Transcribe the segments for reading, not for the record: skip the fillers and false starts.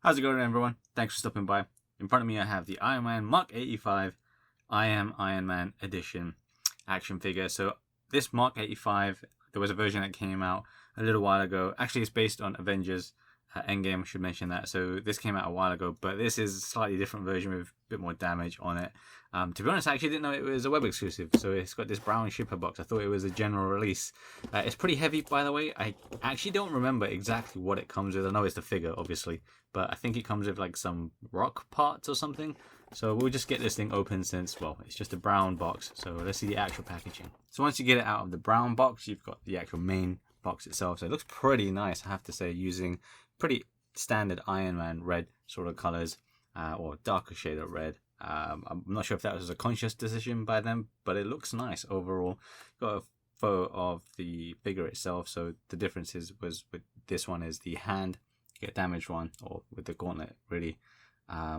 How's it going, everyone? Thanks for stopping by. In front of me I have the Iron Man Mk85 I Am Iron Man Edition action figure. So this Mk85, there was a version that came out a little while ago. Actually, it's based on Avengers Endgame, I should mention that. So this came out a while ago, but this is a slightly different version with a bit more damage on it. To be honest, I actually didn't know it was a web exclusive. So it's got this brown shipper box. I thought it was a general release. It's pretty heavy, by the way. I actually don't remember exactly what it comes with. I know it's the figure, obviously, but I think it comes with like some rock parts or something. So we'll just get this thing open since, well, it's just a brown box. So let's see the actual packaging. So once you get it out of the brown box, you've got the actual main box itself. So it looks pretty nice, I have to say, using pretty standard Iron Man red sort of colors, or darker shade of red. I'm not sure if that was a conscious decision by them, but it looks nice overall. Got a photo of the figure itself. So the difference was with this one is the hand, you get a damaged one, or with the gauntlet really,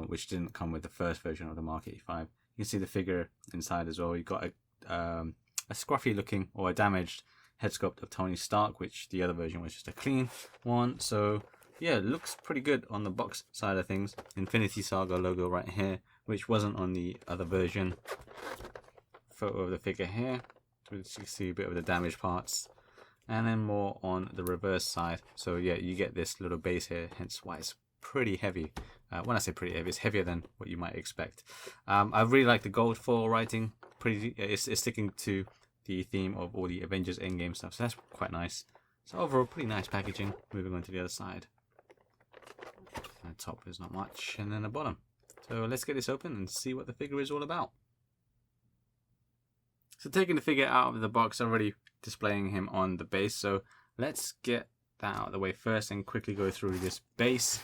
which didn't come with the first version of the Mk85. You can see the figure inside as well. You've got a scruffy looking or a damaged head sculpt of Tony Stark, which the other version was just a clean one. So yeah, it looks pretty good on the box side of things. Infinity Saga logo right here, which wasn't on the other version. Photo of the figure here, so you can see a bit of the damaged parts, and then more on the reverse side. So yeah, you get this little base here, hence why it's pretty heavy. When I say pretty heavy, it's heavier than what you might expect. I really like the gold foil writing. It's sticking to the theme of all the Avengers Endgame stuff, so that's quite nice. So overall, pretty nice packaging. Moving on to the other side. The top is not much, and then the bottom. So let's get this open and see what the figure is all about. So taking the figure out of the box, already displaying him on the base. So let's get that out of the way first and quickly go through this base,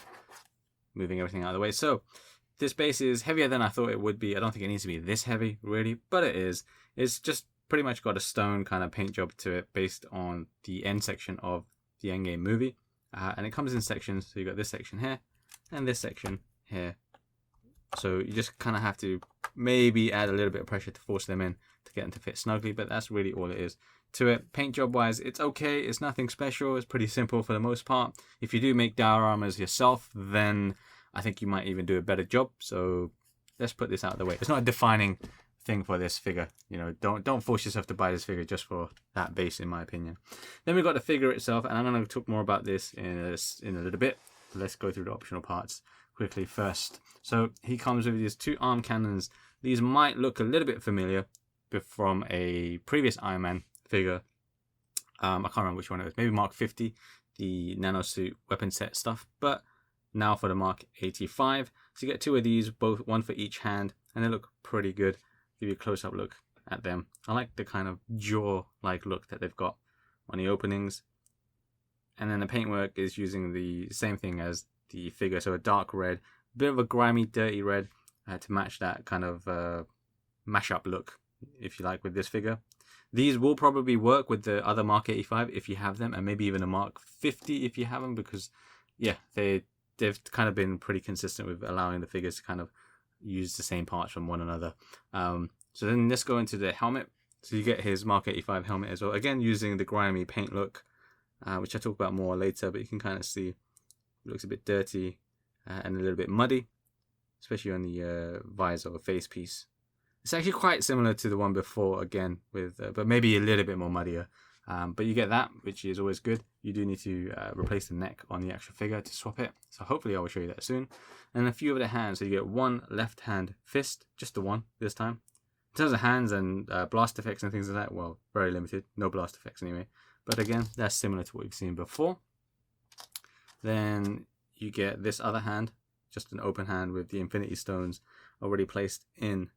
moving everything out of the way. So this base is heavier than I thought it would be. I don't think it needs to be this heavy really, but it is. It's just pretty much got a stone kind of paint job to it based on the end section of the Endgame movie. And it comes in sections. So you got this section here and this section here. So you just kind of have to maybe add a little bit of pressure to force them in to get them to fit snugly, but that's really all it is to it. Paint job wise, it's okay. It's nothing special. It's pretty simple for the most part. If you do make dioramas yourself, then I think you might even do a better job. So let's put this out of the way. It's not a defining thing for this figure. You know, don't force yourself to buy this figure just for that base, in my opinion. Then we've got the figure itself, and I'm going to talk more about this in a little bit. Let's go through the optional parts quickly first. So he comes with these two arm cannons. These might look a little bit familiar from a previous Iron Man figure. I can't remember which one it was. Maybe Mark 50, the nanosuit weapon set stuff. But now for the Mk85. So you get two of these, both one for each hand, and they look pretty good. Give you a close-up look at them. I like the kind of jaw-like look that they've got on the openings. And then the paintwork is using the same thing as the figure, so a dark red, a bit of a grimy, dirty red to match that kind of mash-up look, if you like, with this figure. These will probably work with the other Mk85 if you have them, and maybe even a Mk50 if you have them, because yeah, they've kind of been pretty consistent with allowing the figures to kind of use the same parts from one another. So then let's go into the helmet. So you get his Mk85 helmet as well, again using the grimy paint look, which I'll talk about more later, but you can kind of see it looks a bit dirty and a little bit muddy, especially on the visor or face piece. It's actually quite similar to the one before, again, with but maybe a little bit more muddier. But you get that, which is always good. You do need to replace the neck on the actual figure to swap it. So hopefully I will show you that soon. And a few of the hands. So you get one left hand fist, just the one this time. In terms of hands and blast effects and things like that, well, very limited. No blast effects anyway. But again, that's similar to what we've seen before. Then you get this other hand, just an open hand with the Infinity Stones already placed in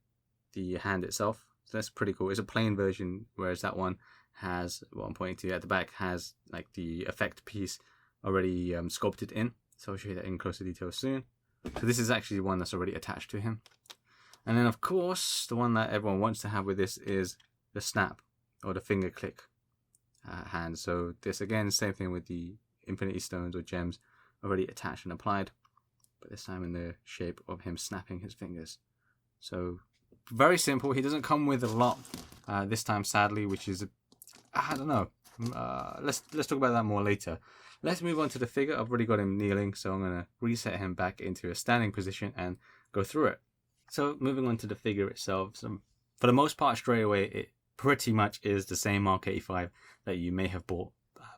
the hand itself. So that's pretty cool. It's a plain version, whereas that one has, what I'm pointing to at the back, has like the effect piece already sculpted in. So I'll show you that in closer detail soon. So this is actually one that's already attached to him. And then of course, the one that everyone wants to have with this is the snap or the finger click hand. So this again, same thing with the Infinity Stones or gems already attached and applied, but this time in the shape of him snapping his fingers. So very simple. He doesn't come with a lot this time, sadly, which is, I don't know. let's talk about that more later. Let's move on to the figure. I've already got him kneeling, so I'm going to reset him back into a standing position and go through it. So moving on to the figure itself, so for the most part straight away, it pretty much is the same Mk85 that you may have bought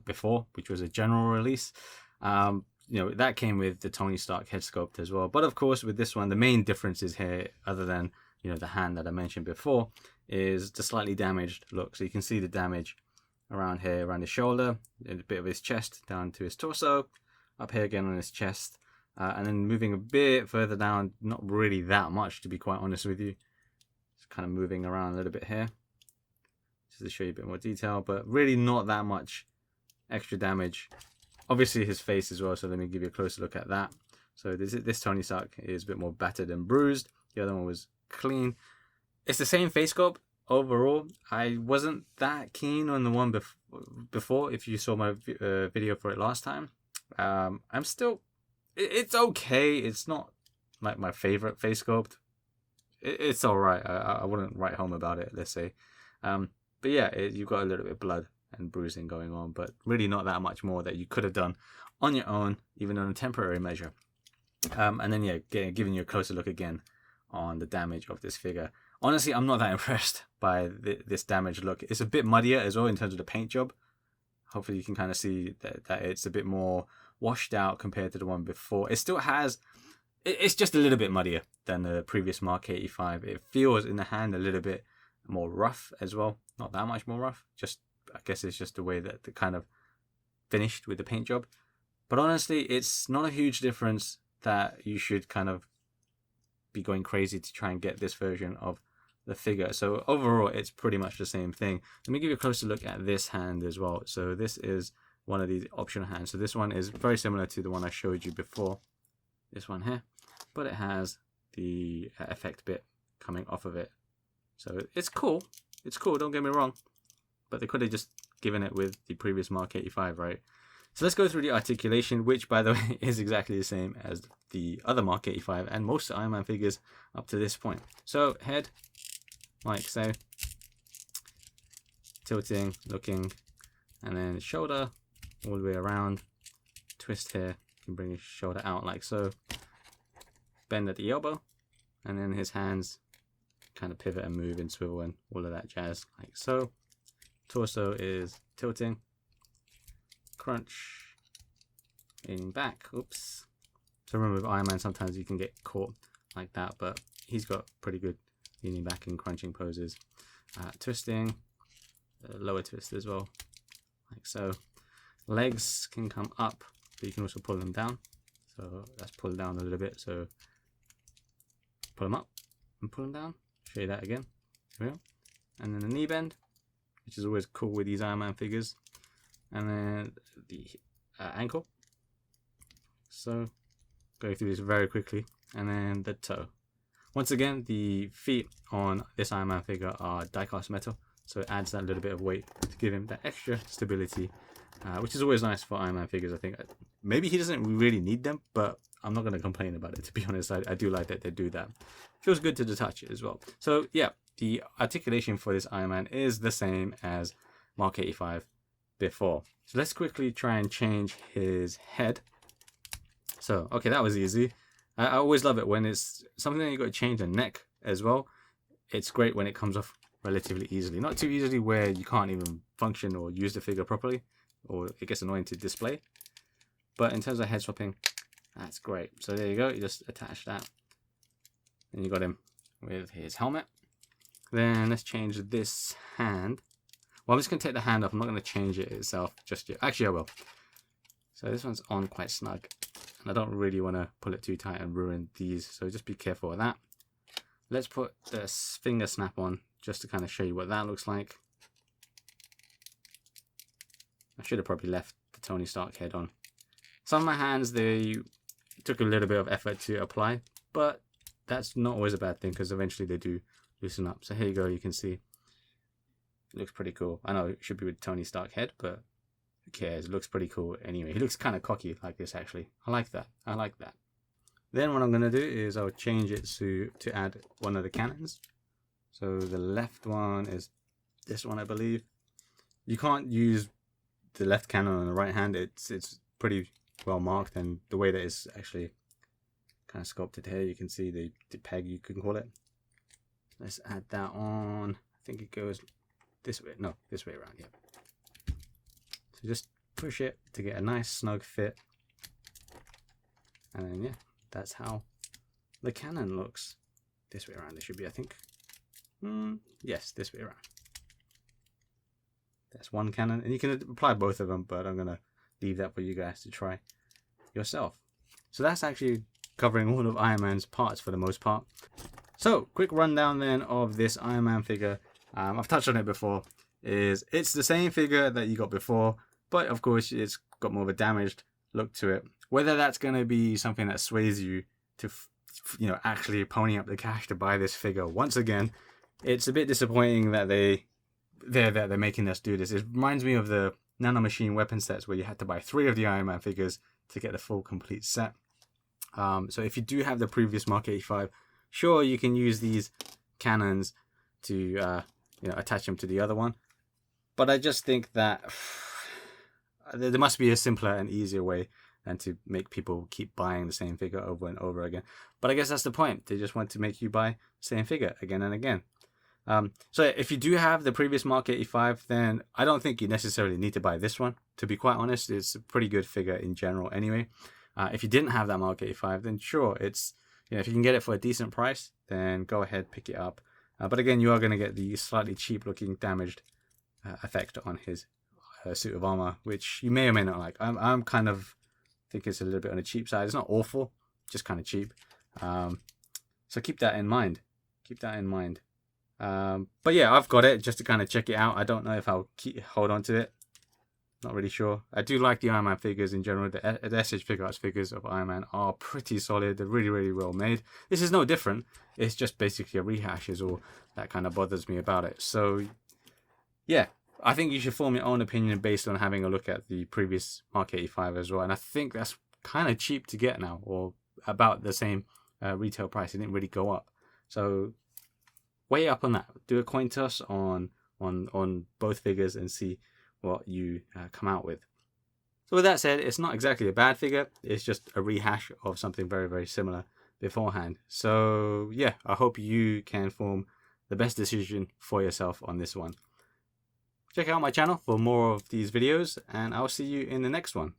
before, which was a general release. You know, that came with the Tony Stark head sculpt as well. But of course, with this one, the main differences here, other than, you know, the hand that I mentioned before, is the slightly damaged look. So you can see the damage around here, around his shoulder, a bit of his chest, down to his torso, up here again on his chest, and then moving a bit further down, not really that much to be quite honest with you. Just kind of moving around a little bit here, just to show you a bit more detail, but really not that much extra damage. Obviously his face as well, so let me give you a closer look at that. So this Tony Stark is a bit more battered and bruised. The other one was clean. It's the same face sculpt overall. I wasn't that keen on the one before. If you saw my video for it last time, I'm still, it's okay. It's not like my favorite face sculpt. It's all right. I wouldn't write home about it, let's say. But yeah, you've got a little bit of blood and bruising going on, but really not that much more that you could have done on your own, even on a temporary measure. And then yeah, giving you a closer look again on the damage of this figure. Honestly, I'm not that impressed by this damaged look. It's a bit muddier as well in terms of the paint job. Hopefully you can kind of see that it's a bit more washed out compared to the one before. It still has, it's just a little bit muddier than the previous Mk85. It feels in the hand a little bit more rough as well. Not that much more rough. Just, I guess it's just the way that the kind of finished with the paint job. But honestly, it's not a huge difference that you should kind of be going crazy to try and get this version of the figure. So overall, it's pretty much the same thing. Let me give you a closer look at this hand as well. So this is one of these optional hands. So this one is very similar to the one I showed you before, this one here, but it has the effect bit coming off of it. So it's cool. It's cool, don't get me wrong, but they could have just given it with the previous Mk85, right? So let's go through the articulation, which by the way is exactly the same as the other Mk85 and most Iron Man figures up to this point. So head, like so, tilting, looking, and then shoulder all the way around, twist here, you can bring his shoulder out like so, bend at the elbow, and then his hands kind of pivot and move and swivel and all of that jazz like so. Torso is tilting, crunch, leaning back, oops. So remember with Iron Man sometimes you can get caught like that, but he's got pretty good leaning back and crunching poses. Twisting, lower twist as well, like so. Legs can come up, but you can also pull them down. So let's pull down a little bit. So pull them up and pull them down. Show you that again. Here we go. And then the knee bend, which is always cool with these Iron Man figures. And then the ankle. So go through this very quickly. And then the toe. Once again, the feet on this Iron Man figure are die-cast metal, so it adds that little bit of weight to give him that extra stability, which is always nice for Iron Man figures. I think maybe he doesn't really need them, but I'm not going to complain about it, to be honest. I do like that they do that. Feels good to the touch as well. So yeah, the articulation for this Iron Man is the same as Mk85 before. So let's quickly try and change his head. So okay, that was easy. I always love it when it's something that you got to change the neck as well. It's great when it comes off relatively easily. Not too easily where you can't even function or use the figure properly, or it gets annoying to display. But in terms of head swapping, that's great. So there you go, you just attach that. And you got him with his helmet. Then let's change this hand. Well, I'm just going to take the hand off. I'm not going to change it itself just yet. Actually, I will. So this one's on quite snug. I don't really want to pull it too tight and ruin these, so just be careful of that. Let's put this finger snap on just to kind of show you what that looks like. I should have probably left the Tony Stark head on. Some of my hands, they took a little bit of effort to apply, but that's not always a bad thing because eventually they do loosen up. So here you go, you can see. It looks pretty cool. I know it should be with Tony Stark head, but who cares? It looks pretty cool anyway. He looks kind of cocky like this actually. I like that. I like that. Then what I'm going to do is I'll change it to add one of the cannons. So the left one is this one, I believe. You can't use the left cannon on the right hand, it's pretty well marked, and the way that it's actually kind of sculpted here, you can see the peg, you can call it. Let's add that on. I think it goes this way. No, this way around. Yeah. So just push it to get a nice snug fit, and then yeah, that's how the cannon looks. This way around. It should be, I think. Yes, this way around. That's one cannon, and you can apply both of them, but I'm gonna leave that for you guys to try yourself. So that's actually covering all of Iron Man's parts for the most part. So quick rundown then of this Iron Man figure. I've touched on it before. It's the same figure that you got before, but of course it's got more of a damaged look to it. Whether that's going to be something that sways you to actually pony up the cash to buy this figure once again, it's a bit disappointing that they're making us do this. It reminds me of the nanomachine weapon sets where you had to buy 3 of the Iron Man figures to get the full complete set. So if you do have the previous Mk85, sure, you can use these cannons to attach them to the other one, but I just think that there must be a simpler and easier way than to make people keep buying the same figure over and over again. But I guess that's the point. They just want to make you buy the same figure again and again. So if you do have the previous Mk85, then I don't think you necessarily need to buy this one. To be quite honest, it's a pretty good figure in general anyway. If you didn't have that Mk85, then sure, it's if you can get it for a decent price, then go ahead, pick it up. But again, you are going to get the slightly cheap looking damaged effect on his suit of armor, which you may or may not like. I'm kind of think it's a little bit on the cheap side. It's not awful, just kind of cheap. So keep that in mind. Keep that in mind. But yeah, I've got it just to kind of check it out. I don't know if I'll hold on to it. Not really sure. I do like the Iron Man figures in general. The S.H.Figuarts figures of Iron Man are pretty solid. They're really, really well made. This is no different. It's just basically a rehash is all that kind of bothers me about it. So yeah, I think you should form your own opinion based on having a look at the previous Mk85 as well. And I think that's kind of cheap to get now, or about the same retail price. It didn't really go up. So weigh up on that. Do a coin toss on both figures and see what you come out with. So with that said, it's not exactly a bad figure. It's just a rehash of something very, very similar beforehand. So yeah, I hope you can form the best decision for yourself on this one. Check out my channel for more of these videos, and I'll see you in the next one.